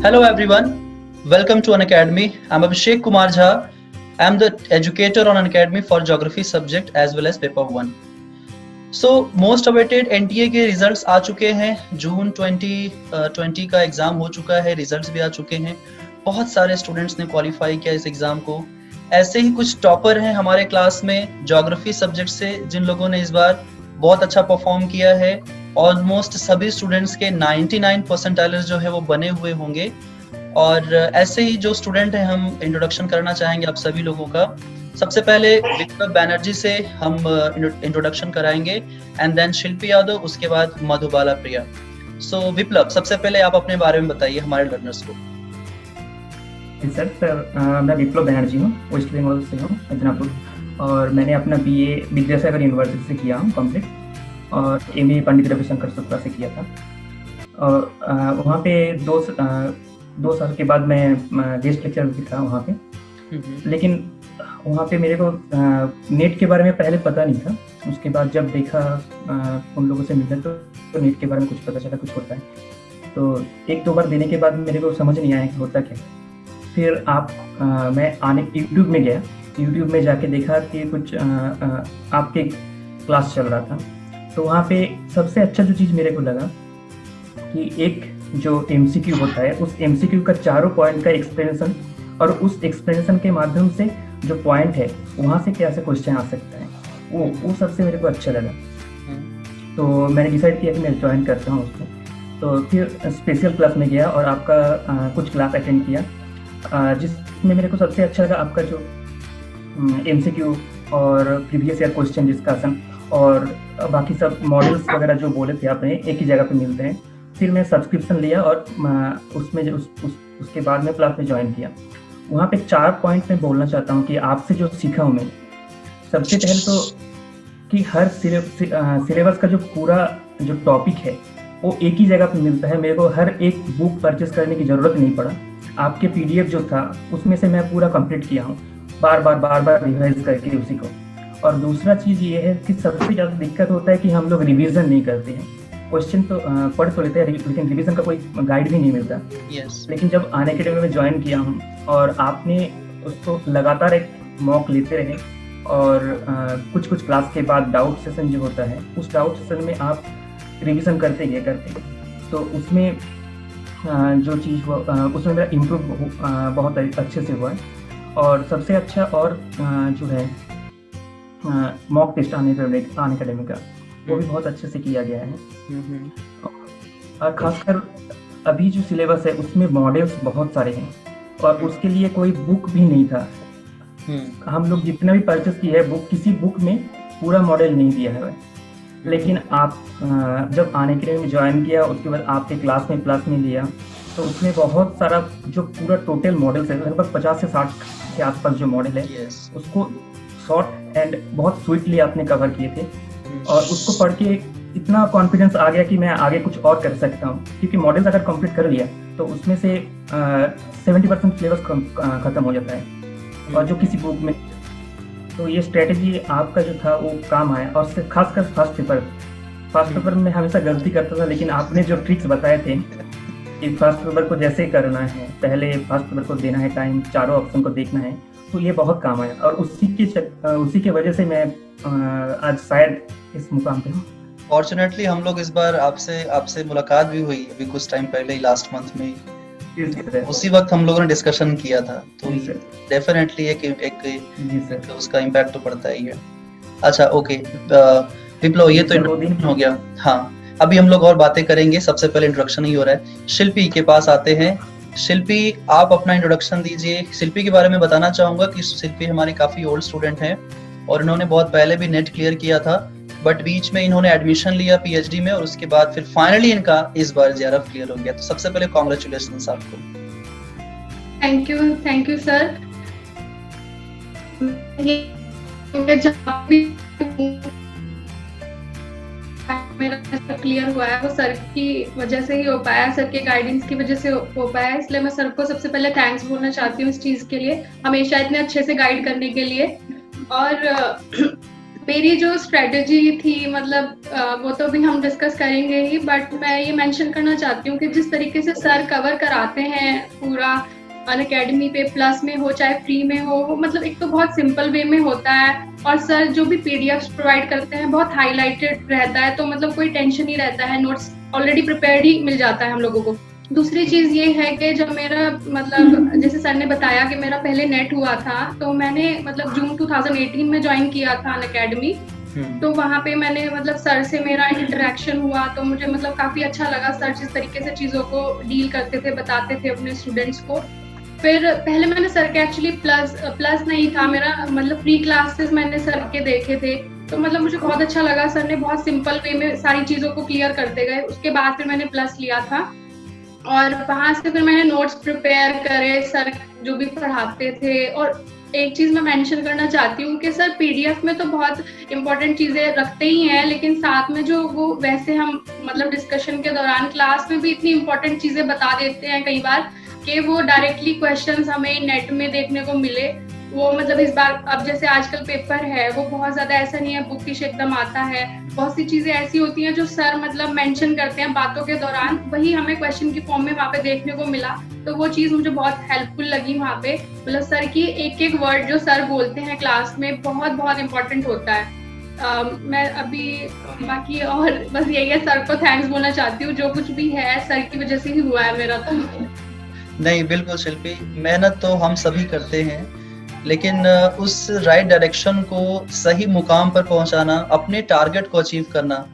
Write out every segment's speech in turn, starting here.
Hello everyone, welcome to Unacademy. I'm Abhishek Kumar Jha. I'm the educator on Unacademy for geography subject as well as paper 1. So most awaited NTA के results आ चुके हैं। जून 2020 का exam हो चुका है, results भी आ चुके हैं। बहुत सारे स्टूडेंट्स ने क्वालिफाई किया इस एग्जाम को। ऐसे ही कुछ टॉपर हैं हमारे क्लास में ज्योग्राफी सब्जेक्ट से, जिन लोगों ने इस बार बहुत अच्छा परफॉर्म किया है। ऑलमोस्ट सभी स्टूडेंट्स के 99 परसेंटाइलर्स जो है वो बने हुए होंगे। और ऐसे ही जो स्टूडेंट हैं, हम इंट्रोडक्शन करना चाहेंगे आप सभी लोगों का। सबसे पहले विप्लव बैनर्जी से हम इंट्रोडक्शन कराएंगे, एंड देन शिल्पी यादव, उसके बाद मधुबाला प्रिया। सो विप्लव, सबसे पहले आप अपने बारे में बताइए हमारे लर्नर्स को। सर, मैं विप्लव बैनर्जी हूँ, वेस्ट बंगाल से हूँ, मिदनापुर। और मैंने अपना BA विद्यासागर यूनिवर्सिटी से किया हूँ कंप्लीट, और MA पंडित रविशंकर शुक्ला से किया था। और वहाँ पे दो साल के बाद मैं गेस्ट लेक्चर भी था वहाँ पे। लेकिन वहाँ पे मेरे को नेट के बारे में पहले पता नहीं था। उसके बाद जब देखा उन लोगों से मिला तो नेट के बारे में कुछ पता चला, कुछ होता है। तो 1-2 बार देने के बाद मेरे को समझ नहीं आया कि होता क्या। फिर मैं यूट्यूब में गया, यूट्यूब में जाके देखा कि कुछ आपके क्लास चल रहा था। तो वहाँ पे सबसे अच्छा जो चीज़ मेरे को लगा कि एक जो MCQ होता है, उस MCQ का चारों पॉइंट का एक्सप्लेनेशन, और उस एक्सप्लेनेशन के माध्यम से जो पॉइंट है वहाँ से कैसे क्वेश्चन आ सकता है, वो सबसे मेरे को अच्छा लगा। तो मैंने डिसाइड किया कि मैं ज्वाइन करता हूँ उसको। तो फिर स्पेशल क्लास में गया और आपका कुछ क्लास अटेंड किया, जिसमें मेरे को सबसे अच्छा लगा आपका जो MCQ और प्रीवियस ईयर क्वेश्चन डिस्कशन और बाकी सब मॉडल्स वगैरह जो बोले थे आपने, एक ही जगह पे मिलते हैं। फिर मैं सब्सक्रिप्शन लिया और उसमें उसके बाद में क्लास में ज्वाइन किया। वहाँ पे 4 पॉइंट मैं बोलना चाहता हूँ कि आपसे जो सीखा हूँ मैं, सबसे पहले तो कि हर सिलेबस का जो पूरा जो टॉपिक है वो एक ही जगह पे मिलता है। मेरे को हर एक बुक परचेस करने की ज़रूरत नहीं पड़ा। आपके PDF जो था उसमें से मैं पूरा कंप्लीट किया हूँ, बार बार रिवाइज करके उसी को। और दूसरा चीज़ ये है कि सबसे ज़्यादा दिक्कत होता है कि हम लोग रिवीजन नहीं करते हैं। क्वेश्चन तो पढ़ तो लेते हैं, लेकिन रिवीजन का कोई गाइड भी नहीं मिलता। लेकिन जब अनअकैडमी में ज्वाइन किया हूँ और आपने उसको लगातार एक मॉक लेते रहे, और कुछ क्लास के बाद डाउट सेशन जो होता है, उस डाउट सेशन में आप रिवीजन करते गए, तो उसमें जो चीज़ हुआ उसमें मेरा इम्प्रूव बहुत अच्छे से हुआ है। और सबसे अच्छा और जो है मॉक टेस्ट अनअकैडमी का, वो भी बहुत अच्छे से किया गया है। और खासकर अभी जो सिलेबस है उसमें मॉडल्स बहुत सारे हैं, और उसके लिए कोई बुक भी नहीं था। हम लोग जितना भी परचेस किया है बुक, किसी बुक में पूरा मॉडल नहीं दिया है। लेकिन आप जब अनअकैडमी में ज्वाइन किया, उसके बाद आपके क्लास में लिया, तो उसमें बहुत सारा जो पूरा टोटल मॉडल्स है, लगभग 50 से 60 के आसपास जो मॉडल है, उसको शॉर्ट एंड बहुत स्वीटली आपने कवर किए थे। और उसको पढ़ के इतना कॉन्फिडेंस आ गया कि मैं आगे कुछ और कर सकता हूँ, क्योंकि मॉडल्स अगर कंप्लीट कर लिया तो उसमें से 70% सिलेबस खत्म हो जाता है, और जो किसी बुक में। तो ये स्ट्रेटेजी आपका जो था वो काम आया। और खासकर फर्स्ट पेपर में हमेशा गलती करता था, लेकिन आपने जो ट्रिक्स बताए थे कि फर्स्ट पेपर को जैसे करना है, पहले फर्स्ट पेपर को देना है टाइम, चारों ऑप्शन को देखना है, तो ये बहुत काम आया। और उसी के वजह से मैं आज शायद इस मुकाम पे हूँ। फॉर्चुनेटली हम लोग इस बार आपसे मुलाकात भी हुई अभी कुछ टाइम पहले ही, लास्ट मंथ में। उसी वक्त हम लोगों ने डिस्कशन किया था। तो डेफिनेटली एक उसका इम्पैक्ट तो पड़ता ही है। अच्छा, ओके विप्लव, ये तो इंट्रोडक्शन हो गया। हाँ, अभी हम लोग और बातें करेंगे। सबसे पहले इंट्रोडक्शन ही हो रहा है। शिल्पी के पास आते हैं। शिल्पी, आप अपना इंट्रोडक्शन दीजिए। शिल्पी के बारे में बताना चाहूंगा कि शिल्पी हमारी काफी ओल्ड स्टूडेंट हैं, और इन्होंने बहुत पहले भी नेट क्लियर किया था, बट बीच में इन्होंने एडमिशन लिया PhD में, और उसके बाद फिर फाइनली इनका इस बार JRF क्लियर हो गया। तो सबसे पहले कॉन्ग्रेचुलेशंस आपको। Thank you sir. मेरा क्लियर हुआ है वो सर की वजह से ही हो पाया, सर के गाइडेंस की वजह से हो पाया। इसलिए मैं सर को सबसे पहले थैंक्स बोलना चाहती हूँ इस चीज के लिए, हमेशा इतने अच्छे से गाइड करने के लिए। और मेरी जो स्ट्रेटजी थी मतलब वो तो भी हम डिस्कस करेंगे ही, बट मैं ये मेंशन करना चाहती हूँ कि जिस तरीके से सर कवर कराते हैं पूरा अनअकैडमी पे, प्लस में हो चाहे फ्री में हो, वो मतलब एक तो बहुत सिंपल वे में होता है, और सर जो भी पीडीएफ प्रोवाइड करते हैं बहुत हाईलाइटेड रहता है, तो मतलब कोई टेंशन नहीं रहता है, नोट्स ऑलरेडी प्रिपेयर्ड ही मिल जाता है हम लोगों को। दूसरी चीज ये है कि जब मेरा मतलब जैसे सर ने बताया कि मेरा पहले नेट हुआ था, तो मैंने मतलब जून 2018 में ज्वाइन किया था अनअकैडमी। तो वहाँ पे मैंने मतलब सर से मेरा इंटरेक्शन हुआ, तो मुझे मतलब काफी अच्छा लगा, सर जिस तरीके से चीजों को डील करते थे, बताते थे अपने स्टूडेंट्स को। फिर पहले मैंने सर के एक्चुअली प्लस नहीं था मेरा, मतलब फ्री क्लासेस मैंने सर के देखे थे, तो मतलब मुझे बहुत अच्छा लगा, सर ने बहुत सिंपल वे में सारी चीजों को क्लियर करते गए। उसके बाद फिर मैंने प्लस लिया था, और वहां से फिर मैंने नोट्स प्रिपेयर करे, सर जो भी पढ़ाते थे। और एक चीज मैं मेंशन करना चाहती हूँ कि सर पीडीएफ में तो बहुत इंपॉर्टेंट चीजें रखते ही हैं, लेकिन साथ में जो वो वैसे हम मतलब डिस्कशन के दौरान क्लास में भी इतनी इंपॉर्टेंट चीजें बता देते हैं कई बार कि वो डायरेक्टली क्वेश्चंस हमें नेट में देखने को मिले। वो मतलब इस बार अब जैसे आजकल पेपर है वो बहुत ज्यादा ऐसा नहीं है बुकिश एकदम आता है, बहुत सी चीजें ऐसी होती हैं जो सर मतलब मेंशन करते हैं बातों के दौरान, वही हमें क्वेश्चन की फॉर्म में वहाँ पे देखने को मिला। तो वो चीज मुझे बहुत हेल्पफुल लगी वहाँ पे, मतलब सर की एक एक वर्ड जो सर बोलते हैं क्लास में बहुत बहुत इंपॉर्टेंट होता है। मैं अभी बाकी और बस यही है, सर को थैंक्स बोलना चाहती हूँ, जो कुछ भी है सर की वजह से ही हुआ है मेरा तो। नहीं बिल्कुल शिल्पी, मेहनत तो हम सभी करते हैं, लेकिन उस राइट डायरेक्शन को सही मुकाम पर पहुंचाना, अपने टारगेट को अचीव करना,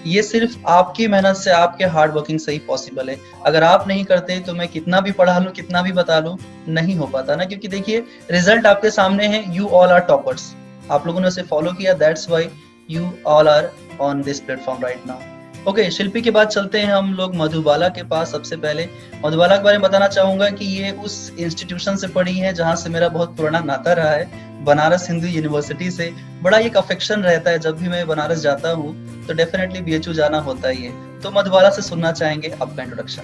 ये सिर्फ आपकी मेहनत से, आपके हार्ड वर्किंग से ही पॉसिबल है। अगर आप नहीं करते तो मैं कितना भी पढ़ा लूं, कितना भी बता लूं, नहीं हो पाता ना, क्योंकि देखिए रिजल्ट आपके सामने है, यू ऑल आर टॉपर्स, आप लोगों ने उसे फॉलो किया, that's why you all are on this platform right now. Okay, Shilpi के बाद चलते हैं हम लोग मधुबाला के पास। सबसे पहले मधुबाला के बारे में बताना चाहूंगा कि ये उस इंस्टीट्यूशन से पढ़ी है जहां से मेरा बहुत पुराना नाता रहा है, बनारस हिंदू यूनिवर्सिटी से। बड़ा एक अफेक्शन रहता है, जब भी मैं बनारस जाता हूँ तो डेफिनेटली बीएचयू जाना होता ही है। तो मधुबाला से सुनना चाहेंगे आपका introduction.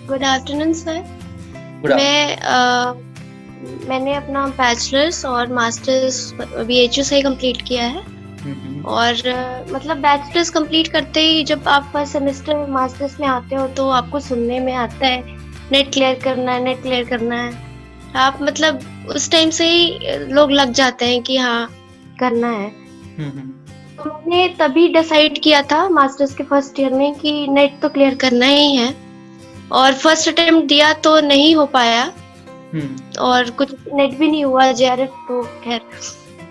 Good afternoon sir. Good मैंने अपना बैचलर्स और मास्टर्स बीएचयू से ही कंप्लीट किया है। और मतलब बैचलर्स कंप्लीट करते ही जब आप फर्स्ट सेमेस्टर मास्टर्स में आते हो तो आपको सुनने में आता है नेट क्लियर करना है, नेट क्लियर करना है। आप मतलब उस टाइम से ही लोग लग जाते हैं कि हाँ करना है। तो मैंने तभी डिसाइड किया था मास्टर्स के फर्स्ट ईयर में कि नेट तो क्लियर करना ही है, और फर्स्ट अटेम्प्ट दिया तो नहीं हो पाया, और कुछ नेट भी नहीं हुआ जेआरएफ तो खैर।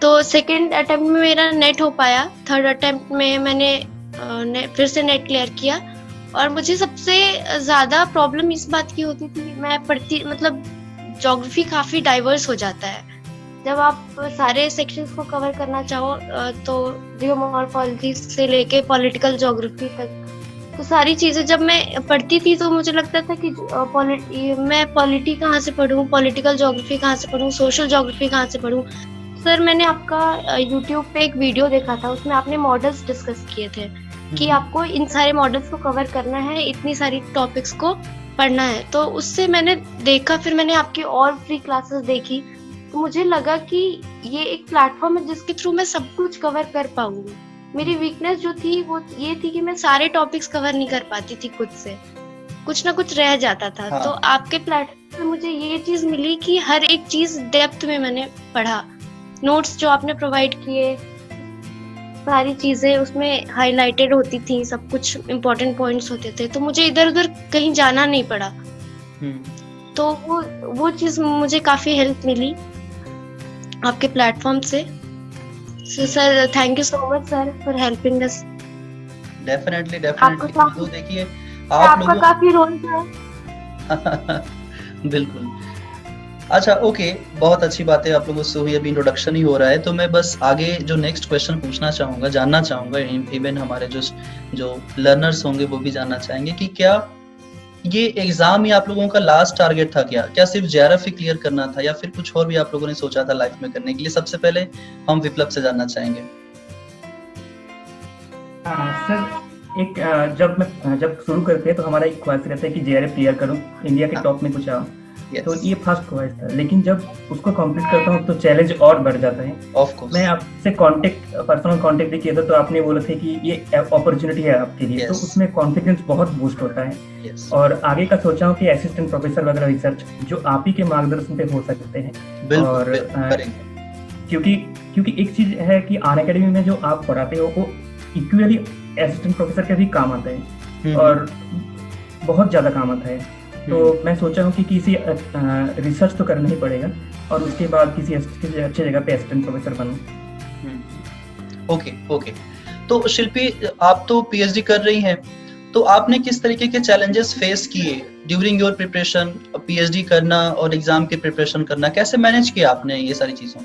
तो सेकंड अटेम्प्ट में मेरा नेट हो पाया, थर्ड अटेम्प्ट में मैंने फिर से नेट क्लियर किया। और मुझे सबसे ज़्यादा प्रॉब्लम इस बात की होती थी, मैं पढ़ती मतलब ज्योग्राफी काफ़ी डाइवर्स हो जाता है जब आप सारे सेक्शंस को कवर करना चाहो, तो जियोमॉर्फोलॉजी से लेके पॉलिटिकल ज्योग्राफी तक, तो सारी चीज़ें जब मैं पढ़ती थी तो मुझे लगता था कि मैं पॉलिटी कहाँ से पढूं, पॉलिटिकल ज्योग्राफी कहाँ से पढूं, सोशल ज्योग्राफी कहाँ से पढूं। सर मैंने आपका यूट्यूब पे एक वीडियो देखा था, उसमें आपने मॉडल्स डिस्कस किए थे कि आपको इन सारे मॉडल्स को कवर करना है, इतनी सारी टॉपिक्स को पढ़ना है। तो उससे मैंने देखा, फिर मैंने आपकी और फ्री क्लासेस देखी, तो मुझे लगा कि ये एक प्लेटफॉर्म है जिसके थ्रू मैं सब कुछ कवर कर पाऊंगी। मेरी वीकनेस जो थी वो ये थी कि मैं सारे टॉपिक्स कवर नहीं कर पाती थी, खुद से कुछ ना कुछ रह जाता था। हाँ। तो आपके प्लेटफॉर्म में मुझे ये चीज मिली कि हर एक चीज डेप्थ में मैंने पढ़ा, नोट्स जो आपने प्रोवाइड किए सारी चीजें उसमें हाईलाइटेड होती थी, सब कुछ इम्पोर्टेंट पॉइंट्स होते थे, तो मुझे इधर उधर कहीं जाना नहीं पड़ा। तो वो चीज मुझे काफी हेल्प मिली आपके प्लेटफॉर्म से। Sir thank you so much sir for helping us. Definitely तो देखिए आपका काफी रोल था। बिल्कुल। अच्छा ओके, बहुत अच्छी बात है आप लोगों से हुई, अभी इंट्रोडक्शन ही हो रहा है, तो मैं बस आगे जो नेक्स्ट क्वेश्चन पूछना चाहूंगा, जानना चाहूंगा, इवन हमारे जो लर्नर्स होंगे वो भी जानना चाहेंगे कि क्या ये एग्जाम ही आप लोगों का लास्ट टारगेट था, क्या सिर्फ जेआरएफ ही क्लियर करना था या फिर कुछ और भी आप लोगों ने सोचा था लाइफ में करने के लिए? सबसे पहले हम विप्लव से जानना चाहेंगे। सर जब शुरू करते हैं तो हमारा एक ख्वाहिश रहता है कि जेआरएफ क्लियर करूं, इंडिया के टॉप में कुछ आओ। तो ये फास्ट वॉइस था, लेकिन जब उसको कंप्लीट करता हूँ तो चैलेंज और बढ़ जाता है। Of course. मैं आपसे पर्सनल कांटेक्ट भी किया था, तो आपने बोला था कि ये अपॉर्चुनिटी है आपके लिए, तो उसमें कॉन्फिडेंस बहुत बूस्ट होता है। और आगे का सोचा हूँ कि असिस्टेंट प्रोफेसर वगैरह रिसर्च जो आप ही के मार्गदर्शन पे हो सकते हैं। और क्योंकि एक चीज है कि अनअकैडमी में जो आप पढ़ाते हो वो इक्वली असिस्टेंट प्रोफेसर के भी काम आता है, और बहुत ज्यादा काम आता है। तो मैं सोचा हूँ कि किसी रिसर्च तो करना ही पड़ेगा, और उसके बाद किसी अच्छी जगह पे असिस्टेंट प्रोफेसर बनूं। ओके। तो शिल्पी, आप तो पीएचडी कर रही हैं, तो आपने किस तरीके के चैलेंजेस फेस किए ड्यूरिंग योर प्रिपरेशन? पीएचडी करना और एग्जाम की प्रिपरेशन करना, कैसे मैनेज किया आपने ये सारी चीजों?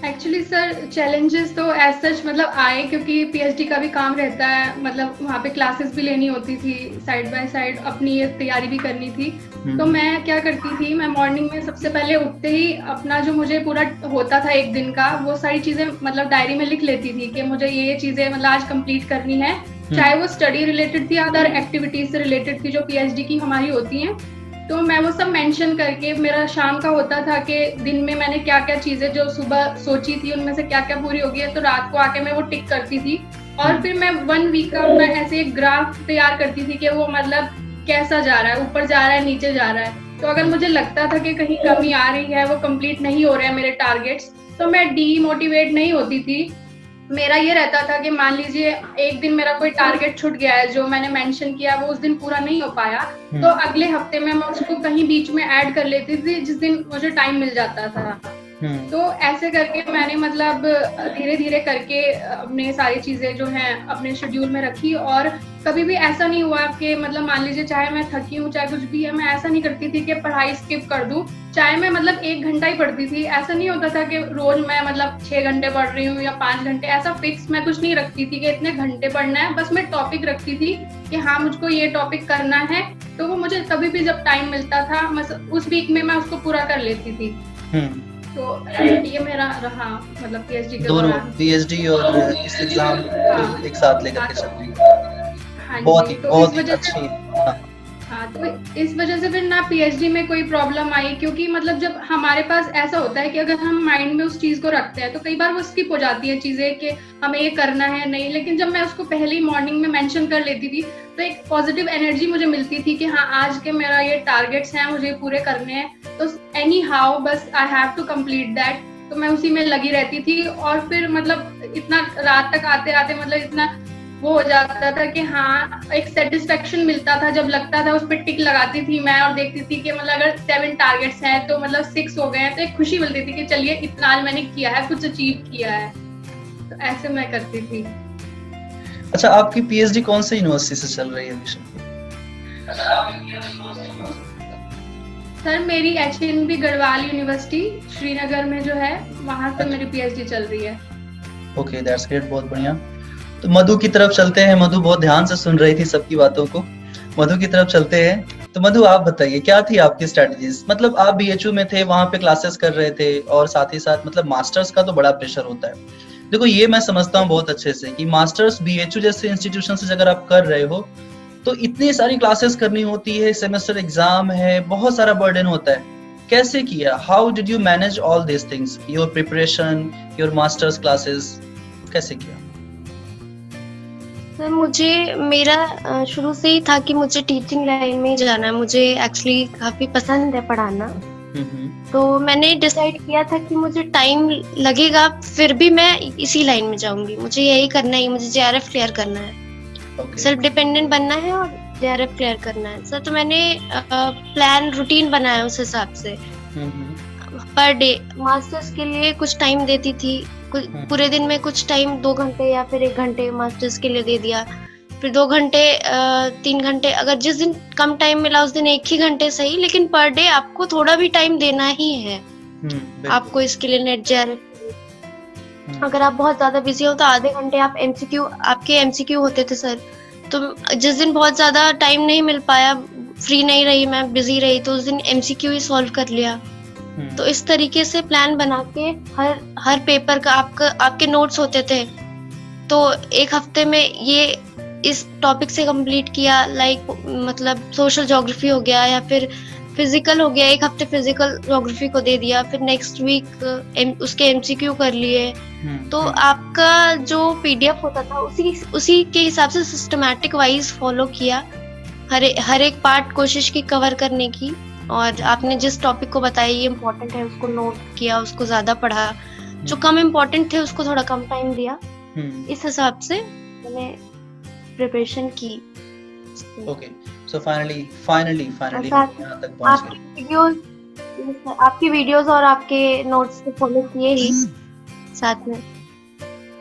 एक्चुअली सर चैलेंजेस तो एज सच मतलब आए, क्योंकि पीएचडी का भी काम रहता है, मतलब वहाँ पे क्लासेस भी लेनी होती थी, साइड बाय साइड अपनी ये तैयारी भी करनी थी। तो मैं क्या करती थी, मैं मॉर्निंग में सबसे पहले उठते ही अपना जो मुझे पूरा होता था एक दिन का, वो सारी चीजें मतलब डायरी में लिख लेती थी कि मुझे ये चीजें मतलब आज कंप्लीट करनी है, चाहे वो स्टडी रिलेटेड थी या अदर एक्टिविटीज से रिलेटेड थी जो पीएचडी की हमारी होती हैं। तो मैं वो सब मेंशन करके, मेरा शाम का होता था कि दिन में मैंने क्या क्या चीजें जो सुबह सोची थी उनमें से क्या क्या पूरी हो गई है, तो रात को आके मैं वो टिक करती थी। और फिर मैं 1 वीक का मैं ऐसे एक ग्राफ तैयार करती थी कि वो मतलब कैसा जा रहा है, ऊपर जा रहा है, नीचे जा रहा है। तो अगर मुझे लगता था कि कहीं कमी आ रही है, वो कंप्लीट नहीं हो रहे हैं मेरे टारगेट्स, तो मैं डीमोटिवेट नहीं होती थी। मेरा ये रहता था कि मान लीजिए एक दिन मेरा कोई टारगेट छूट गया है, जो मैंने मेंशन किया वो उस दिन पूरा नहीं हो पाया, तो अगले हफ्ते में मैं उसको कहीं बीच में ऐड कर लेती थी जिस दिन मुझे टाइम मिल जाता था। तो ऐसे करके मैंने मतलब धीरे धीरे करके अपने सारी चीजें जो हैं अपने शेड्यूल में रखी। और कभी भी ऐसा नहीं हुआ कि मतलब मान लीजिए चाहे मैं थकी हूँ चाहे कुछ भी है, मैं ऐसा नहीं करती थी कि पढ़ाई स्किप कर दूं, चाहे मैं मतलब 1 घंटा ही पढ़ती थी। ऐसा नहीं होता था कि रोज मैं मतलब 6 घंटे पढ़ रही हूँ या 5 घंटे, ऐसा फिक्स मैं कुछ नहीं रखती थी कि इतने घंटे पढ़ना है। बस मैं टॉपिक रखती थी कि हाँ मुझको ये टॉपिक करना है, तो वो मुझे कभी भी जब टाइम मिलता था उस वीक में मैं उसको पूरा कर लेती थी। तो ये मेरा रहा मतलब पीएचडी के दोनों दौरान। पीएचडी और इस एग्जाम एक साथ लेकर के चल रही है। बहुत ही अच्छी। हाँ, तो इस वजह से फिर ना पीएचडी में कोई प्रॉब्लम आई, क्योंकि मतलब जब हमारे पास ऐसा होता है कि अगर हम माइंड में उस चीज को रखते हैं तो कई बार वो स्किप हो जाती है चीजें कि हमें ये करना है नहीं। लेकिन जब मैं उसको पहले ही मॉर्निंग में मेंशन कर लेती थी तो एक पॉजिटिव एनर्जी मुझे मिलती थी कि हाँ आज के मेरा ये टारगेट्स हैं, मुझे पूरे करने हैं, तो एनी हाउ बस I have to complete that. तो मैं उसी में लगी रहती थी। और फिर मतलब इतना रात तक आते आते मतलब इतना वो हो जाता था कि हाँ एक सेटिस्फेक्शन मिलता था जब लगता था, उस पर टिक लगाती थी मैं और देखती थी कि मतलब अगर 7 टारगेट्स हैं तो मतलब 6 हो गए हैं, तो एक खुशी मिलती थी कि चलिए इतना आज मैंने किया है, कुछ अचीव किया है। तो ऐसे मैं करती थी। अच्छा, आपकी पीएचडी कौन से यूनिवर्सिटी से चल रही है? सर मेरी एचएनबी गढ़वाल यूनिवर्सिटी श्रीनगर में जो है, वहां से मेरी पीएचडी चल रही है। ओके, दैट्स ग्रेट, बहुत बढ़िया। तो मधु की तरफ चलते हैं। मधु बहुत ध्यान से सुन रही थी सबकी बातों को। मधु की तरफ चलते हैं। तो मधु आप बताइए, क्या थी आपकी स्ट्रेटजीज? मतलब आप बीएचयू में थे, वहां पे क्लासेस कर रहे थे, और साथ ही साथ मतलब मास्टर्स का तो बड़ा प्रेशर होता है। देखो ये मैं समझता हूँ बहुत अच्छे से कि मास्टर्स बीएचयू जैसे इंस्टीट्यूशन से अगर आप कर रहे हो तो इतनी सारी क्लासेस करनी होती है, सेमेस्टर एग्जाम है, बहुत सारा बर्डन होता है। कैसे किया? How did you manage all this things, your preparation, your masters classes, कैसे किया? सर मुझे मेरा शुरू से ही था कि मुझे टीचिंग लाइन में जाना है। मुझे एक्चुअली काफी पसंद है पढ़ाना। तो मैंने डिसाइड किया था कि मुझे टाइम लगेगा फिर भी मैं इसी लाइन में जाऊंगी। मुझे यही करना है, मुझे जेआरएफ क्लियर करना है, सेल्फ डिपेंडेंट बनना है और जेआरएफ क्लियर करना है। सर तो मैंने प्लान रूटीन बनाया उस हिसाब से। पर डे मास्टर्स के लिए कुछ टाइम देती थी, पूरे दिन में कुछ टाइम 2 घंटे या फिर 1 घंटे मास्टर्स के लिए दे दिया, फिर 2 घंटे 3 घंटे, अगर जिस दिन कम टाइम मिला उस दिन 1 ही घंटे सही, लेकिन पर डे आपको थोड़ा भी टाइम देना ही है आपको इसके लिए नेट जेआरएफ। अगर आप बहुत ज्यादा बिजी हो तो आधे घंटे आप एमसीक्यू, आपके एमसीक्यू होते थे सर, तो जिस दिन बहुत ज्यादा टाइम नहीं मिल पाया, फ्री नहीं रही, मैं बिजी रही, तो उस दिन एमसीक्यू ही सॉल्व कर लिया। तो इस तरीके से प्लान बना के हर पेपर का आपके नोट्स होते थे, तो एक हफ्ते में ये इस टॉपिक से कंप्लीट किया, लाइक मतलब सोशल ज्योग्राफी हो गया या फिर फिजिकल हो गया, एक हफ्ते फिजिकल ज्योग्राफी को दे दिया, फिर नेक्स्ट वीक उसके एमसीक्यू कर लिए। तो आपका जो पीडीएफ होता था उसी के हिसाब से सिस्टमैटिक वाइज फॉलो किया, हर एक पार्ट कोशिश की कवर करने की, और आपने जिस टॉपिक को बताया ये इम्पोर्टेंट है उसको नोट किया, उसको ज्यादा पढ़ा, जो कम इम्पोर्टेंट थे उसको थोड़ा कम टाइम दिया। इस हिसाब से मैंने प्रिपरेशन की। ओके, सो फाइनली यहाँ तक पहुंच गए। आपकी वीडियोस और आपके नोट्स को फॉलो किए ही साथ में।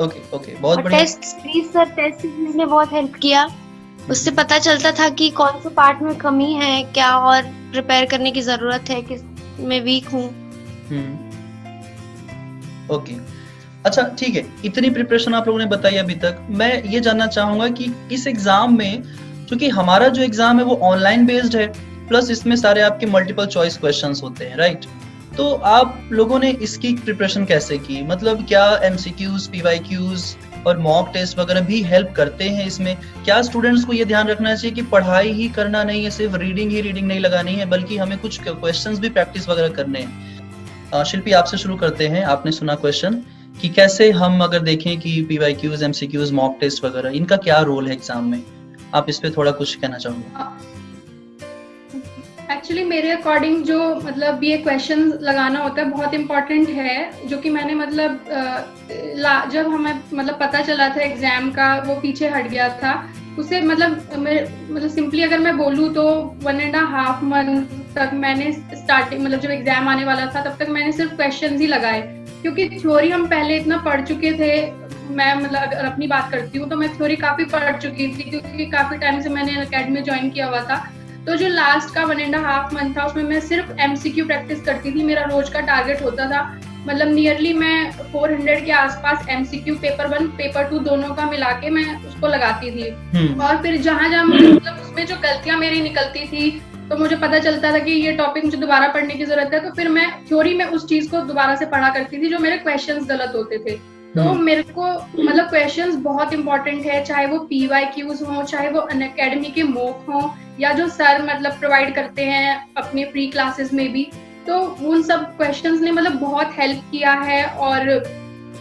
ओके, बहुत बढ़िया। टेस्ट सीरीज ने बहुत हेल्प किया, उससे पता चलता था कि कौन से पार्ट में कमी है, क्या और प्रिपेयर करने की जरूरत है, किस में वीक हूँ। ओके, अच्छा ठीक है, इतनी प्रिपरेशन आप लोगों ने बताई अभी तक। मैं ये जानना चाहूंगा कि इस एग्जाम में, क्योंकि हमारा जो एग्जाम है वो ऑनलाइन बेस्ड है, प्लस इसमें सारे आपके मल्टीपल चॉइस क्वेश्चंस होते हैं, राइट? तो आप लोगों ने इसकी प्रिपरेशन कैसे की? मतलब क्या एमसीक्यूज, पीवाईक्यूज और मॉक टेस्ट वगैरह भी हेल्प करते हैं इसमें? क्या स्टूडेंट्स को ये ध्यान रखना चाहिए कि पढ़ाई ही करना नहीं है, सिर्फ रीडिंग नहीं लगानी है, बल्कि हमें कुछ क्वेश्चंस भी प्रैक्टिस वगैरह करने हैं? शिल्पी, आपसे शुरू करते हैं। आपने सुना क्वेश्चन कि कैसे हम अगर देखें कि पीवाईक्यूज, एमसीक्यूज, मॉक टेस्ट वगैरह, इनका क्या रोल है एग्जाम में? आप इस पे थोड़ा कुछ कहना चाहोगे? एक्चुअली मेरे अकॉर्डिंग जो मतलब ये क्वेश्चन लगाना होता है बहुत इम्पोर्टेंट है, जो कि मैंने मतलब जब हमें मतलब पता चला था एग्जाम का, वो पीछे हट गया था उसे। मतलब सिंपली अगर मैं बोलूँ तो 1.5 मंथ तक मैंने स्टार्टिंग मतलब जब एग्जाम आने वाला था तब तक मैंने सिर्फ क्वेश्चंस ही लगाए, क्योंकि थ्योरी हम पहले इतना पढ़ चुके थे। मैं मतलब अगर अपनी बात करती हूँ तो मैं थ्योरी काफी पढ़ चुकी थी, क्योंकि काफी टाइम से मैंने अकेडमी ज्वाइन किया हुआ था। तो जो लास्ट का 1.5 मंथ था उसमें मैं सिर्फ एमसीक्यू प्रैक्टिस करती थी। मेरा रोज का टारगेट होता था मतलब नियरली मैं 400 के आसपास एमसीक्यू पेपर 1 पेपर 2 दोनों का मिला के मैं उसको लगाती थी। और फिर जहां मुझे मतलब उसमें जो गलतियां मेरी निकलती थी तो मुझे पता चलता था कि ये टॉपिक मुझे दोबारा पढ़ने की जरूरत है, तो फिर मैं थ्योरी में उस चीज को दोबारा से पढ़ा करती थी जो मेरे क्वेश्चंस गलत होते थे। तो मेरे को मतलब क्वेश्चंस बहुत इंपॉर्टेंट है, चाहे वो पीवाईक्यूज हो, चाहे वो अनअकैडमी के मॉक हो, या जो सर मतलब प्रोवाइड करते हैं अपने फ्री क्लासेस में भी। तो उन सब क्वेश्चंस ने मतलब बहुत हेल्प किया है, और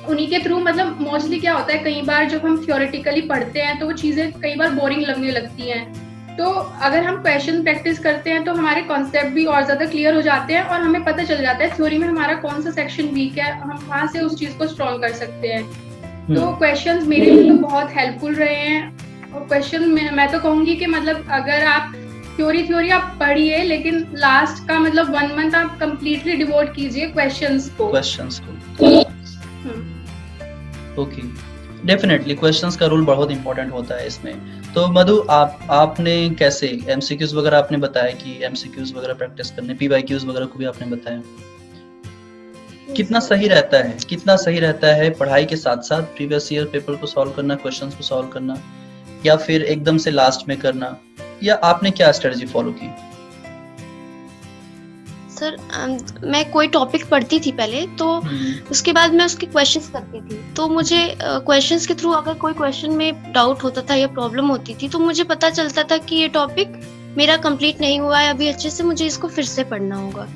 उन्हीं के थ्रू मतलब मोस्टली क्या होता है, कई बार जब हम थ्योरेटिकली पढ़ते हैं तो वो चीजें कई बार बोरिंग लगने लगती हैं। तो अगर हम क्वेश्चन प्रैक्टिस करते हैं तो हमारे कॉन्सेप्ट भी और ज्यादा क्लियर हो जाते हैं, और हमें पता चल जाता है थ्योरी में हमारा कौन सा सेक्शन वीक है, हम वहां से उस चीज को स्ट्रॉन्ग कर सकते हैं। तो क्वेश्चंस मेरे लिए तो बहुत हेल्पफुल रहे हैं। और क्वेश्चन मैं तो कहूंगी कि मतलब अगर आप थ्योरी आप पढ़िए, लेकिन लास्ट का मतलब 1 मंथ आप कम्प्लीटली डिवोट कीजिए क्वेश्चंस को। ओके, डेफिनेटली क्वेश्चंस का रोल बहुत इंपॉर्टेंट होता है इसमें। तो मधु, आपने कैसे एमसीक्यूज वगैरह आपने बताया कि एमसीक्यूज वगैरह प्रैक्टिस करने, पीवाईक्यूज वगैरह को भी आपने बताया, कितना सही रहता है पढ़ाई के साथ साथ प्रीवियस ईयर पेपर को सॉल्व करना, क्वेश्चंस को सॉल्व करना, या फिर एकदम से लास्ट में करना, या आपने क्या स्ट्रेटजी फॉलो की? सर मैं कोई टॉपिक पढ़ती थी पहले, तो उसके बाद मैं उसके क्वेश्चंस करती थी। तो मुझे क्वेश्चंस के थ्रू अगर कोई क्वेश्चन में डाउट होता था या प्रॉब्लम होती थी तो मुझे पता चलता था कि ये टॉपिक मेरा कंप्लीट नहीं हुआ है अभी अच्छे से, मुझे इसको फिर से पढ़ना होगा।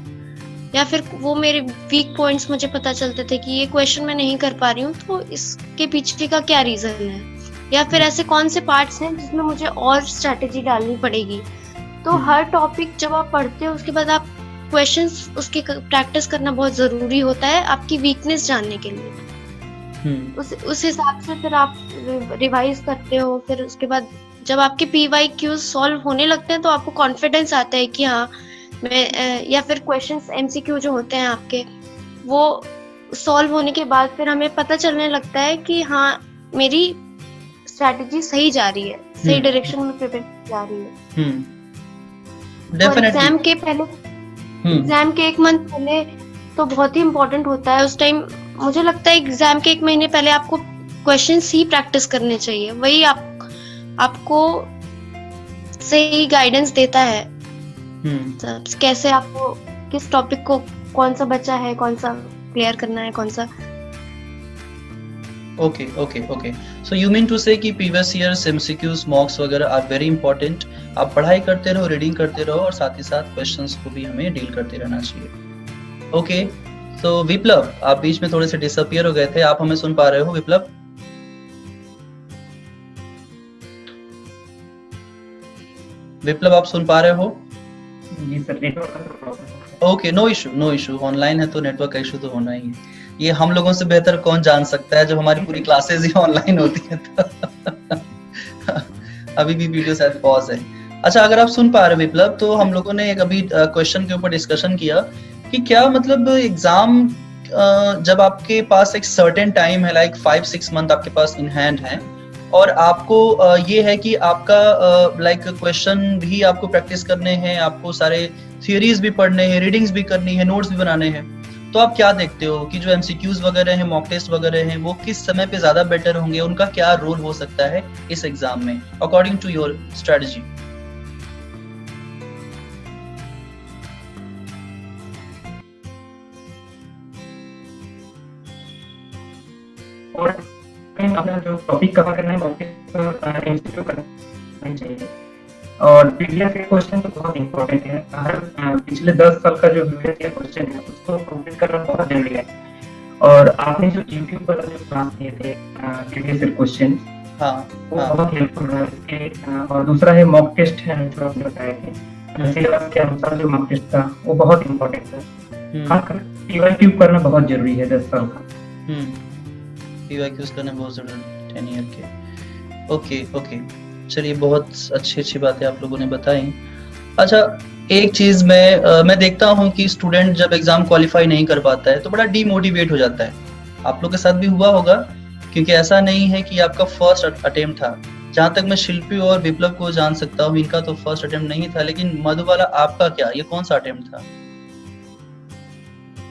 या फिर वो मेरे वीक पॉइंट्स मुझे पता चलते थे कि ये क्वेश्चन मैं नहीं कर पा रही हूँ, तो इसके पीछे का क्या रीजन है, या फिर ऐसे कौन से पार्ट्स हैं जिसमें मुझे और स्ट्रेटेजी डालनी पड़ेगी। तो हर टॉपिक जब आप पढ़ते हो उसके बाद आप क्वेश्चंस उसकी प्रैक्टिस करना बहुत जरूरी होता है आपकी वीकनेस जानने के लिए। उस हिसाब से फिर आप रिवाइज करते हो। फिर उसके बाद जब आपके पीवाईक्यूज सॉल्व होने लगते हैं तो आपको कॉन्फिडेंस आता है कि हाँ मैं या फिर क्वेश्चंस एमसीक्यू जो होते हैं आपके वो सॉल्व होने के बाद फिर हमें पता चलने लगता है कि हाँ मेरी स्ट्रैटेजी सही जा रही है, सही डायरेक्शन में प्रिपेयर जा रही है। एग्जाम के 1 मंथ पहले तो बहुत ही इम्पोर्टेंट होता है। उस टाइम मुझे लगता है एग्जाम के 1 महीने पहले आपको क्वेश्चंस ही प्रैक्टिस करने चाहिए, वही आपको सही गाइडेंस देता है कैसे आपको किस टॉपिक को कौन सा बचा है, कौन सा क्लियर करना है, कौन सा। Okay. So you mean to say कि प्रीवियस ईयर्स एमसीक्यूज मॉक्स वगैरह आर वेरी इंपॉर्टेंट। आप पढ़ाई करते रहो, रीडिंग करते रहो और साथ ही साथ क्वेश्चंस को भी हमें डील करते रहना चाहिए। ओके, तो विप्लव आप बीच में थोड़े से डिसअपियर हो गए थे, आप हमें सुन पा रहे हो विप्लव? विप्लव आप सुन पा रहे हो? जी sir, network. Okay, no issue. Online है तो नेटवर्क का इशू तो होना ही है। ये हम लोगों से बेहतर कौन जान सकता है जब हमारी पूरी क्लासेस ही ऑनलाइन होती है तो अभी भी वीडियो शायद पॉज है। अच्छा, अगर आप सुन पा रहे विप्लव, तो हम लोगों ने एक अभी क्वेश्चन के ऊपर डिस्कशन किया कि क्या मतलब एग्जाम जब आपके पास एक सर्टेन टाइम है, लाइक 5-6 मंथ आपके पास इन हैंड है, और आपको ये है कि आपका लाइक क्वेश्चन भी आपको प्रैक्टिस करने हैं, आपको सारे थियरीज भी पढ़ने हैं, रीडिंग्स भी करनी है, नोट्स भी बनाने हैं, तो आप क्या देखते हो कि जो एमसीक्यूज वगैरह हैं, मॉक टेस्ट वगैरह हैं, वो किस समय पे ज्यादा बेटर होंगे, उनका क्या रोल हो सकता है इस एग्जाम में अकॉर्डिंग टू योर स्ट्रेटजी? और अपना जो टॉपिक कवर करना है वो एमसीक्यू करना चाहिए। और प्रीवियस के क्वेश्चन तो बहुत इंपॉर्टेंट है। हर पिछले 10 साल का जो प्रीवियस ईयर क्वेश्चन है उसको कंप्लीट करना बहुत जरूरी है। और आपने जो यूट्यूब पर जो क्लास किए थे प्रीवियस ईयर क्वेश्चन, वो बहुत हेल्पफुल है इसके। और दूसरा है मॉक टेस्ट है जो आपने बताए थे, सिलेबस के अनुसार जो मॉक टेस्ट था वो बहुत इंपॉर्टेंट है। खासकर पीवाईक्यू करना बहुत जरूरी है 10 साल का। पीवाईक्यूज करना बहुत जरूरी 10 ईयर के। ओके, चलिए, बहुत अच्छी बातें आप लोगों ने बताई। अच्छा, एक चीज मैं देखता हूँ कि स्टूडेंट जब एग्जाम क्वालिफाई नहीं कर पाता है तो बड़ा डीमोटिवेट हो जाता है। आप लोग के साथ भी हुआ होगा, क्योंकि ऐसा नहीं है कि आपका फर्स्ट अटेम्प्ट था। जहां तक मैं शिल्पी और विप्लव को जान सकता हूँ, इनका तो फर्स्ट अटेम्प्ट नहीं था, लेकिन मधुबाला आपका क्या, ये कौन सा अटेम्प्ट था?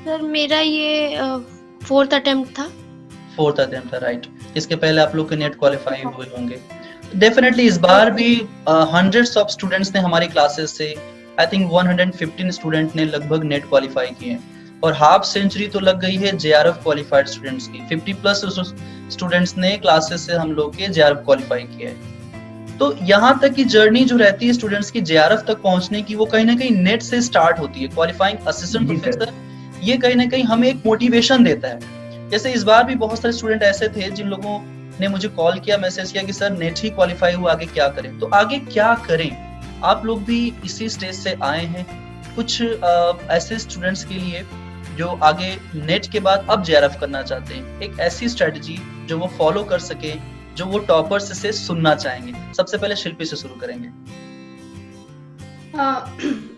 सर मेरा ये 4th अटेम्प्ट था। 4th अटेम्प्ट था, राइट। इसके पहले आप लोग के नेट क्वालिफाई हुए होंगे डेफिनेटली। इस बार भी हंड्रेड्स ऑफ स्टूडेंट्स ने हमारी क्लासेस से, आई थिंक 115 स्टूडेंट ने लगभग नेट क्वालिफाई किए, और हाफ सेंचुरी तो लग गई है जेआरएफ क्वालिफाइड स्टूडेंट्स की। 50+ स्टूडेंट्स ने क्लासेस से हम लोग के जेआरएफ क्वालिफाई किया है। तो यहाँ तक की जर्नी जो रहती है स्टूडेंट्स की जेआरएफ तक पहुंचने की, वो कहीं ना कहीं नेट से स्टार्ट होती है। क्वालिफाइंग असिस्टेंट प्रोफेसर ये कहीं ना कहीं हमें एक मोटिवेशन देता है। जैसे इस बार भी बहुत सारे स्टूडेंट ऐसे थे जिन लोगों ने मुझे कॉल किया, मैसेज किया कि सर नेट ही क्वालिफाई हुआ, आगे क्या करें? तो आगे क्या करें, आप लोग भी इसी स्टेज से आए हैं। कुछ ऐसे स्टूडेंट्स के लिए जो आगे नेट के बाद अब जेआरएफ करना चाहते हैं, एक ऐसी स्ट्रेटजी जो वो फॉलो कर सके, जो वो टॉपर्स से सुनना चाहेंगे। सबसे पहले शिल्पी से शुरू करेंगे।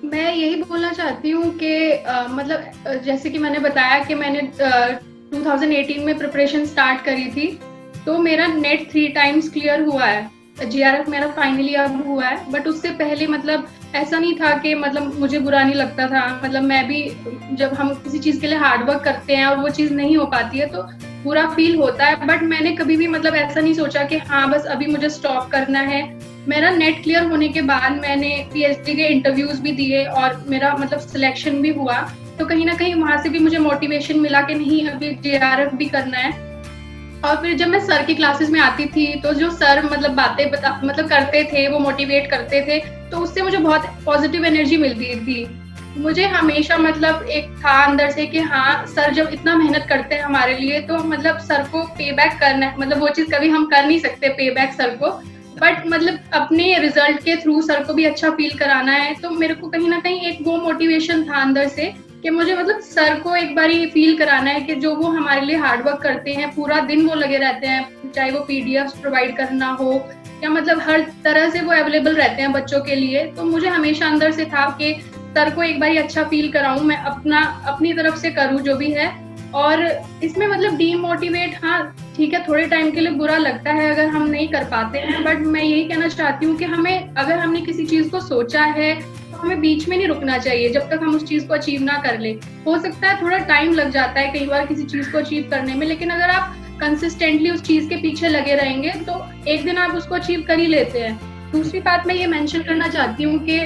मैं यही बोलना चाहती हूँ कि मतलब जैसे कि मैंने बताया कि मैंने 2018 में प्रिपरेशन स्टार्ट करी थी, तो मेरा नेट 3 टाइम्स क्लियर हुआ है। जेआरएफ मेरा फाइनली अब हुआ है, बट उससे पहले मतलब ऐसा नहीं था कि मतलब मुझे बुरा नहीं लगता था। मतलब मैं भी, जब हम किसी चीज के लिए हार्ड वर्क करते हैं और वो चीज नहीं हो पाती है तो बुरा फील होता है, बट मैंने कभी भी मतलब ऐसा नहीं सोचा कि हाँ बस अभी मुझे स्टॉप करना है। मेरा नेट क्लियर होने के बाद मैंने पीएचडी के इंटरव्यूज भी दिए और मेरा मतलब सिलेक्शन भी हुआ, तो कहीं ना कहीं वहां से भी मुझे मोटिवेशन मिला कि नहीं अभी जेआरएफ भी करना है। और फिर जब मैं सर की क्लासेस में आती थी तो जो सर मतलब बातें मतलब करते थे, वो मोटिवेट करते थे, तो उससे मुझे बहुत पॉजिटिव एनर्जी मिलती थी। मुझे हमेशा मतलब एक था अंदर से कि हाँ सर जब इतना मेहनत करते हैं हमारे लिए, तो मतलब सर को पे बैक करना है। मतलब वो चीज कभी हम कर नहीं सकते पे बैक सर को, बट मतलब अपने रिजल्ट के थ्रू सर को भी अच्छा फील कराना है। तो मेरे को कहीं ना कहीं एक वो मोटिवेशन था अंदर से कि मुझे मतलब सर को एक बार ये फील कराना है कि जो वो हमारे लिए हार्ड वर्क करते हैं, पूरा दिन वो लगे रहते हैं, चाहे वो पीडीएफ प्रोवाइड करना हो या मतलब हर तरह से वो अवेलेबल रहते हैं बच्चों के लिए। तो मुझे हमेशा अंदर से था कि सर को एक बार अच्छा फील कराऊं, मैं अपनी तरफ से करूं जो भी है। और इसमें मतलब डीमोटिवेट, हाँ ठीक है, थोड़े टाइम के लिए बुरा लगता है अगर हम नहीं कर पाते हैं, बट मैं यही कहना चाहती हूँ कि हमें, अगर हमने किसी चीज को सोचा है तो हमें बीच में नहीं रुकना चाहिए जब तक हम उस चीज को अचीव ना कर ले। हो सकता है थोड़ा टाइम लग जाता है कई बार किसी चीज को अचीव करने में, लेकिन अगर आप कंसिस्टेंटली उस चीज के पीछे लगे रहेंगे तो एक दिन आप उसको अचीव कर ही लेते हैं। दूसरी बात मैं ये मेंशन करना चाहती हूँ कि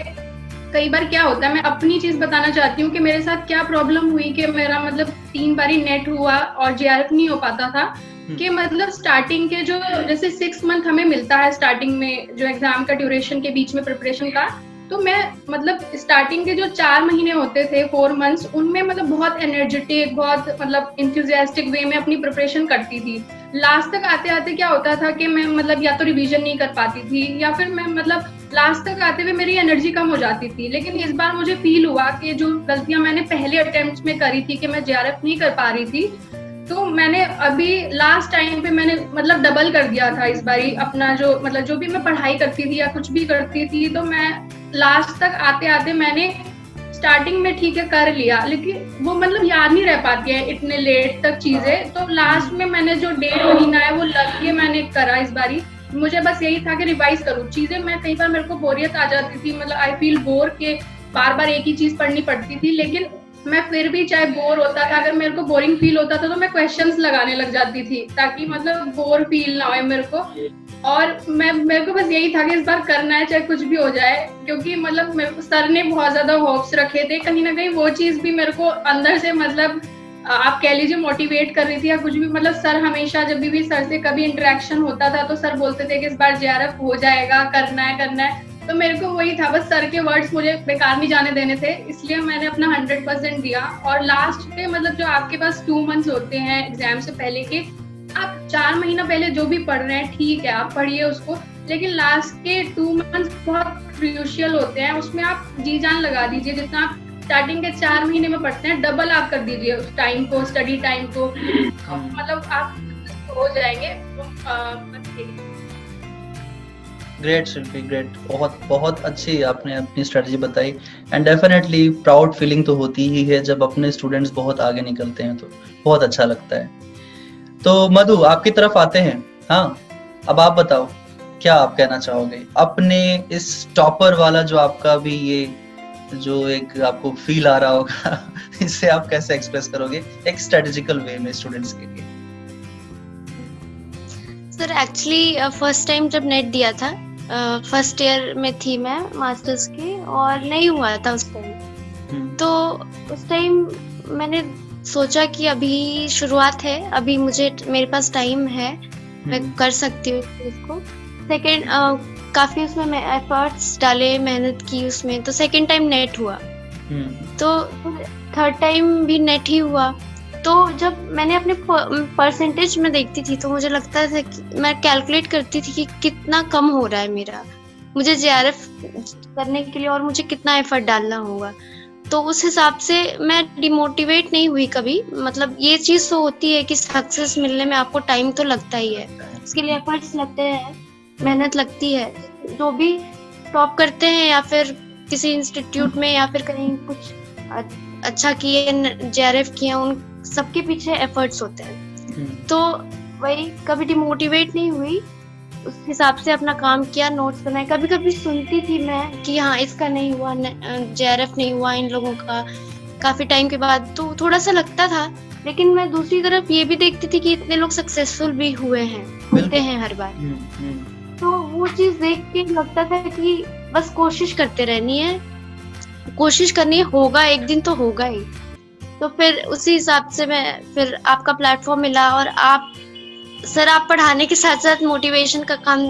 कई बार क्या होता है, मैं अपनी चीज बताना चाहती हूँ कि मेरे साथ क्या प्रॉब्लम हुई कि मेरा मतलब 3 बारी नेट हुआ और जेआरएफ नहीं हो पाता था। कि मतलब स्टार्टिंग के जो जैसे 6 मंथ हमें मिलता है स्टार्टिंग में जो एग्जाम का ड्यूरेशन के बीच में प्रिपरेशन का, तो मैं मतलब स्टार्टिंग के जो 4 महीने होते थे 4 मंथ्स, उनमें मतलब बहुत एनर्जेटिक, बहुत मतलब इंथुजियास्टिक वे में अपनी प्रिपरेशन करती थी। लास्ट तक आते आते क्या होता था कि मैं मतलब या तो रिवीजन नहीं कर पाती थी या फिर मैं मतलब लास्ट तक आते हुए मेरी एनर्जी कम हो जाती थी। लेकिन इस बार मुझे फील हुआ कि जो गलतियां मैंने पहले अटेम्प्ट में करी थी कि मैं जेआरएफ नहीं कर पा रही थी, तो मैंने अभी लास्ट टाइम पे मैंने मतलब डबल कर दिया था इस बारी अपना जो मतलब जो भी मैं पढ़ाई करती थी या कुछ भी करती थी, तो मैं लास्ट तक आते आते मैंने स्टार्टिंग में ठीक है कर लिया, लेकिन वो मतलब याद नहीं रह पाती है इतने लेट तक चीजें। तो लास्ट में मैंने जो 1.5 महीना है वो लग के मैंने करा इस बारी। मुझे बस यही था कि रिवाइज करूँ चीजें। मैं कई बार मेरे को बोरियत आ जाती थी, मतलब आई फील बोर के बार बार एक ही चीज पढ़नी पड़ती थी, लेकिन मैं फिर भी चाहे बोर होता था, अगर मेरे को बोरिंग फील होता था तो मैं क्वेश्चंस लगाने लग जाती थी ताकि मतलब बोर फील ना हो मेरे को। और मेरे को बस यही था कि इस बार करना है चाहे कुछ भी हो जाए, क्योंकि मतलब सर ने बहुत ज्यादा होप्स रखे थे। कहीं ना कहीं वो चीज भी मेरे को अंदर से मतलब आप कह लीजिए मोटिवेट कर रही थी या कुछ भी। मतलब सर हमेशा जब भी सर से कभी इंटरेक्शन होता था तो सर बोलते थे कि इस बार जेआरएफ हो जाएगा, करना है। तो मेरे को वही था, बस सर के वर्ड्स मुझे बेकार नहीं जाने देने थे, इसलिए मैंने अपना 100% दिया। और लास्ट पे मतलब जो आपके पास 2 मंथ्स होते हैं एग्जाम से पहले के, आप 4 महीना पहले जो भी पढ़ रहे हैं ठीक है, आप पढ़िए उसको, लेकिन लास्ट के 2 मंथ्स बहुत क्रूशियल होते हैं, उसमें आप जी जान लगा दीजिए। जितना आप स्टार्टिंग के 4 महीने में पढ़ते हैं, डबल आप कर दीजिए उस टाइम को, स्टडी टाइम को, मतलब आप हो जाएंगे। ग्रेट शिल्पी, ग्रेट, बहुत बहुत अच्छी आपने अपनी स्ट्रेटजी बताई। एंड डेफिनेटली प्राउड फीलिंग तो होती ही है जब अपने स्टूडेंट्स बहुत आगे निकलते हैं, तो बहुत अच्छा लगता है। तो मधु, आपकी तरफ आते हैं। हाँ, अब आप बताओ क्या आप कहना चाहोगे अपने इस टॉपर वाला जो आपका भी ये जो एक आपको फील आ रहा होगा इससे आप कैसे एक्सप्रेस करोगे एक स्ट्रेटेजिकल वे में स्टूडेंट्स के लिए? सर एक्चुअली फर्स्ट टाइम जब नेट दिया था, फर्स्ट ईयर में थी मैं मास्टर्स के, और नहीं हुआ था उस टाइम। तो उस टाइम मैंने सोचा कि अभी शुरुआत है, अभी मेरे पास टाइम है, मैं कर सकती हूँ इसको। सेकेंड काफी उसमें मैं एफर्ट्स डाले, मेहनत की उसमें, तो सेकेंड टाइम नेट हुआ। तो थर्ड टाइम भी नेट ही हुआ। तो जब मैंने अपने परसेंटेज में देखती थी तो मुझे लगता था कि मैं कैलकुलेट करती थी कि कितना कम हो रहा है मेरा, मुझे जेआरएफ करने के लिए और मुझे कितना एफर्ट डालना होगा। तो उस हिसाब से मैं डिमोटिवेट नहीं हुई कभी। मतलब ये चीज तो होती है कि सक्सेस मिलने में आपको टाइम तो लगता ही है, उसके लिए एफर्ट्स लगते हैं, मेहनत लगती है। जो भी टॉप करते हैं या फिर किसी इंस्टीट्यूट में या फिर कहीं कुछ अच्छा किए, जेआरएफ किया, उन सबके पीछे एफर्ट्स होते हैं। तो वही, कभी डिमोटिवेट नहीं हुई, उस हिसाब से अपना काम किया, नोट्स बनाए। कभी कभी सुनती थी मैं कि हाँ इसका नहीं हुआ, जेआरएफ नहीं हुआ इन लोगों का, काफी टाइम के बाद, तो थोड़ा सा लगता था। लेकिन मैं दूसरी तरफ ये भी देखती थी कि इतने लोग सक्सेसफुल भी हुए हैं, होते हैं हर बार। तो वो चीज देख के लगता था कि बस कोशिश करते रहनी है, कोशिश करनी है, होगा एक दिन तो होगा ही। तो फिर उसी हिसाब से मैं फिर आपका प्लेटफॉर्म मिला, और आप सर, आप पढ़ाने के साथ साथ मोटिवेशन का काम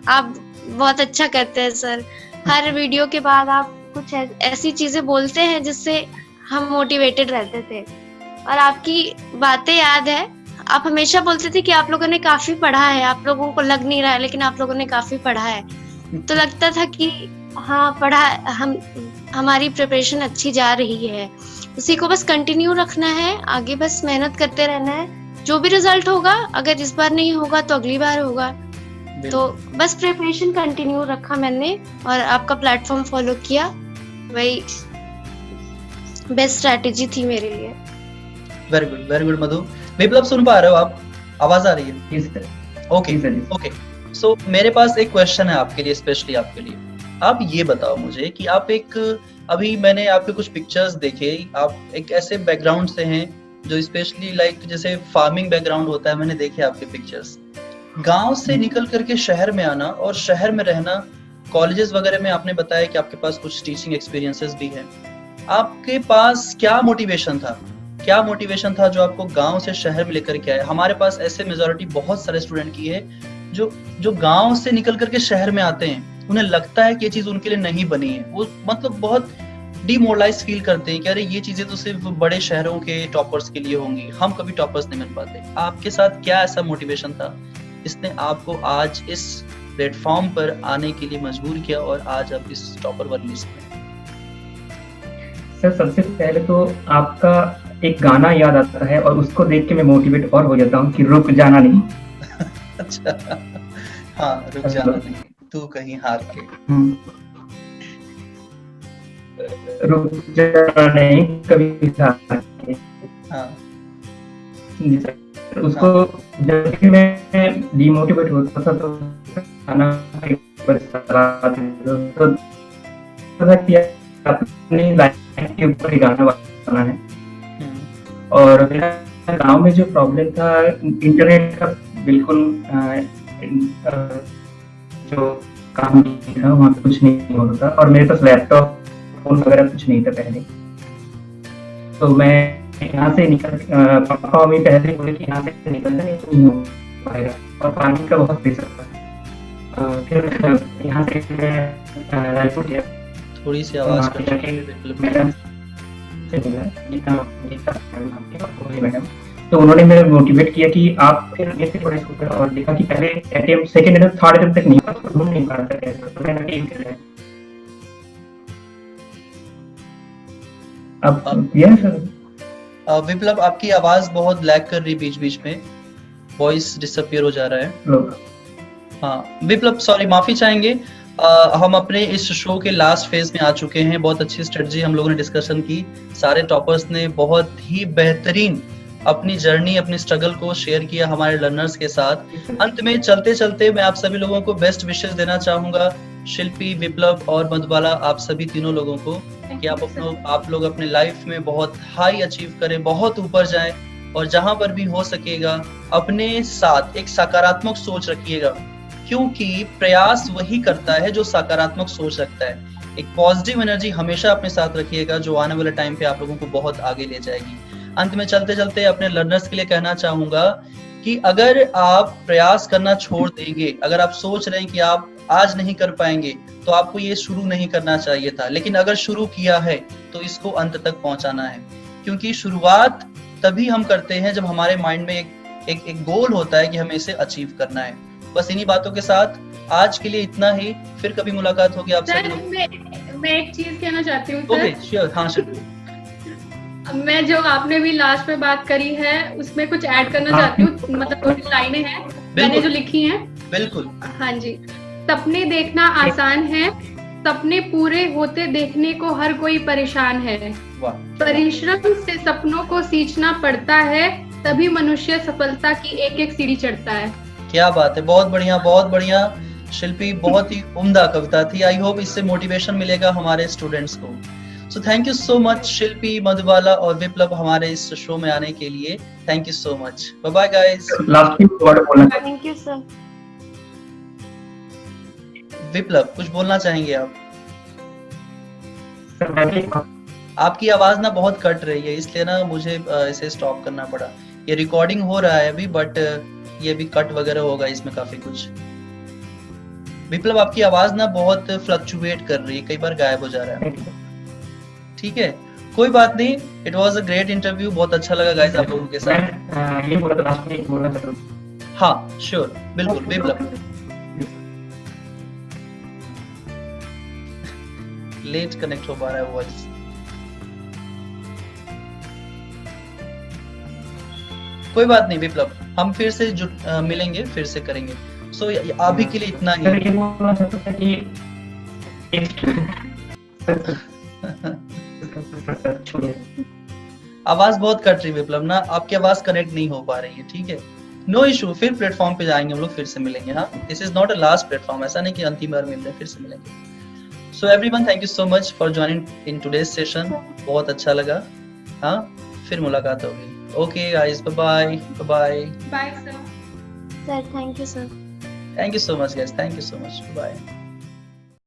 आप बहुत अच्छा करते हैं सर। हर वीडियो के बाद आप कुछ ऐसी चीजें बोलते हैं जिससे हम मोटिवेटेड रहते थे। और आपकी बातें याद है, आप हमेशा बोलते थे कि आप लोगों ने काफी पढ़ा है, आप लोगों को लग नहीं रहा है लेकिन आप लोगों ने काफी पढ़ा है। तो लगता था कि हाँ, पढ़ा, हमारी प्रिपरेशन अच्छी जा रही है, उसी को बस कंटिन्यू रखना है, आगे बस मेहनत करते रहना है। जो भी रिजल्ट होगा, अगर इस बार नहीं होगा तो अगली बार होगा। तो बस प्रिपरेशन कंटिन्यू रखा मैंने और आपका प्लेटफॉर्म फॉलो किया, वही बेस्ट स्ट्रैटेजी थी मेरे लिए। वेरी गुड मधु। विप्लव, सुन पा रहे हो आप? आवाज आ रही है? ओके। सो मेरे पास एक क्वेश्चन है आपके लिए, स्पेशली आपके लिए। आप ये बताओ मुझे कि आप अभी मैंने आपके कुछ पिक्चर्स देखे, आप एक ऐसे बैकग्राउंड से हैं जो स्पेशली लाइक जैसे फार्मिंग बैकग्राउंड होता है, मैंने देखे आपके पिक्चर्स। गांव से निकल करके शहर में आना और शहर में रहना, कॉलेजेस वगैरह में आपने बताया कि आपके पास कुछ टीचिंग एक्सपीरियंसेस भी हैं। आपके पास क्या मोटिवेशन था क्या मोटिवेशन था जो आपको गांव से शहर में लेकर के आए? हमारे पास ऐसे मेजॉरिटी बहुत सारे स्टूडेंट की है जो जो गांव से निकल करके शहर में आते हैं, उन्हें लगता है कि ये चीज उनके लिए नहीं बनी है, वो मतलब बहुत डिमोरलाइज फील करते हैं कि अरे ये चीजें तो सिर्फ बड़े शहरों के टॉपर्स के लिए होंगी, हम कभी टॉपर्स नहीं बन पाते। आपके साथ क्या ऐसा मोटिवेशन था इसने आपको आज इस प्लेटफॉर्म पर आने के लिए मजबूर किया और आज आप इस टॉपर वाली लिस्ट में? सर सबसे पहले तो आपका एक गाना याद आता है और उसको देख के मैं मोटिवेट और हो जाता हूँ कि रुक जाना नहीं। अच्छा, हाँ, रुक जाना नहीं, तू कहीं हार के। रुक जाना नहीं कभी हार के। हाँ, जी सर, उसको जब भी मैं डिमोटिवेट होता था तो गाना एक बार सलाह देता था कि अपनी लाइन के ऊपर ही गाना बनाना है। और मेरा गांव में जो प्रॉब्लम था इंटरनेट का बिल्कुल जो काम नहीं था, वहाँ पे कुछ नहीं होता था और मेरे पास लैपटॉप फोन वगैरह कुछ नहीं था पहले। तो मैं यहाँ से निकल पापा मम्मी पहले बोले कि यहाँ से निकलना नहीं हो पाएगा और पानी का बहुत प्रेशर था। फिर यहाँ से मैं रायपुर गया, थोड़ी सी आवाज मैडम से मिला, मैडम, तो उन्होंने मेरे मोटिवेट किया कि आप फिर ऐसे बड़े स्कूल पर, और देखा कि पहले attempt second attempt third attempt तक नहीं हुआ तो ढूंढ नहीं पा रहा था कैसे, तो मैंने टीम कर लिया। अब ये सर विप्लव, आपकी आवाज बहुत लैग कर रही बीच बीच में, वॉइस डिसअपियर हो जा रहा है। लोग हाँ विप्लव, सॉरी, माफी चाहेंगे। हम अपने इस शो के लास्ट फेज में आ चुके हैं। बहुत अच्छी स्ट्रेटजी हम लोगों ने डिस्कशन की, सारे टॉपर्स ने बहुत ही बेहतरीन अपनी जर्नी, अपनी स्ट्रगल को शेयर किया हमारे लर्नर्स के साथ। अंत में चलते चलते मैं आप सभी लोगों को बेस्ट विशेस देना चाहूंगा, शिल्पी, विप्लव और मधुबाला, आप सभी तीनों लोगों को, कि आप लोग अपने लाइफ में बहुत हाई अचीव करें, बहुत ऊपर जाएं और जहां पर भी हो सकेगा अपने साथ एक सकारात्मक सोच रखिएगा, क्योंकि प्रयास वही करता है जो सकारात्मक सोच रखता है। एक पॉजिटिव एनर्जी हमेशा अपने साथ रखिएगा जो आने वाले टाइम पे आप लोगों को बहुत आगे ले जाएगी। अंत में चलते चलते अपने लर्नर्स के लिए कहना चाहूंगा कि अगर आप प्रयास करना छोड़ देंगे, अगर आप सोच रहे हैं कि आप आज नहीं कर पाएंगे, तो आपको ये शुरू नहीं करना चाहिए था। लेकिन अगर शुरू किया है तो इसको अंत तक पहुंचाना है, क्योंकि शुरुआत तभी हम करते हैं जब हमारे माइंड में एक गोल होता है कि हमें इसे अचीव करना है। बस इन्हीं बातों के साथ आज के लिए इतना ही, फिर कभी मुलाकात होगी आपसे। मैं एक चीज कहना चाहती हूँ ओके, श्योर, हाँ सर। मैं जो आपने भी लास्ट में बात करी है उसमें कुछ ऐड करना चाहती हूँ, मतलब थोड़ी लाइनें हैं मैंने जो लिखी हैं। बिल्कुल। हाँ जी, सपने देखना आसान है, सपने पूरे होते देखने को हर कोई परेशान है। परिश्रम से सपनों को सींचना पड़ता है, तभी मनुष्य सफलता की एक एक सीढ़ी चढ़ता है। क्या बात है, बहुत बढ़िया, बहुत बढ़िया शिल्पी, बहुत ही उम्दा कविता थी। आई होप इससे मोटिवेशन मिलेगा हमारे स्टूडेंट्स को। So thank you so much Shilpi, Madhubala और विप्लव हमारे इस शो में आने के लिए। Thank you so much, bye bye guys. Last की वर्ड बोलना। Thank you sir. विप्लव, कुछ बोलना चाहेंगे आप? सर आपकी आवाज ना बहुत कट रही है, इसलिए ना मुझे इसे स्टॉप करना पड़ा। ये रिकॉर्डिंग हो रहा है अभी, बट ये भी कट वगैरह होगा इसमें काफी कुछ। विप्लव, आपकी आवाज ना बहुत फ्लक्चुएट कर रही है, कई बार गायब हो जा रहा है। ठीक है, कोई बात नहीं। It was a great interview, बहुत अच्छा लगा गाइस आप लोगों के साथ। ये बोला था लास्ट में, बोलना चाहता हूं। हाँ श्योर, बिल्कुल विप्लव। लेट कनेक्ट हो पा रहा है वॉइस। कोई बात नहीं विप्लव, हम फिर से मिलेंगे, फिर से करेंगे। सो अभी के लिए इतना ही। ये बोलना चाहता था कि आवाज बहुत कट रही है विप्लव ना, आपकी आवाज कनेक्ट नहीं हो पा रही है। ठीक है, नो इशू, फिर प्लेटफॉर्म पे जाएंगे हम लोग, फिर से मिलेंगे। हाँ, this is not a last platform, ऐसा नहीं कि अंतिम बार मिल रहे, फिर से मिलेंगे। So everyone, thank you so much for joining in today's session, बहुत अच्छा लगा। हाँ, फिर मुलाकात होगी। Okay guys, bye bye. Bye sir. Sir thank you sir. Thank you so much guys, thank you so much, bye.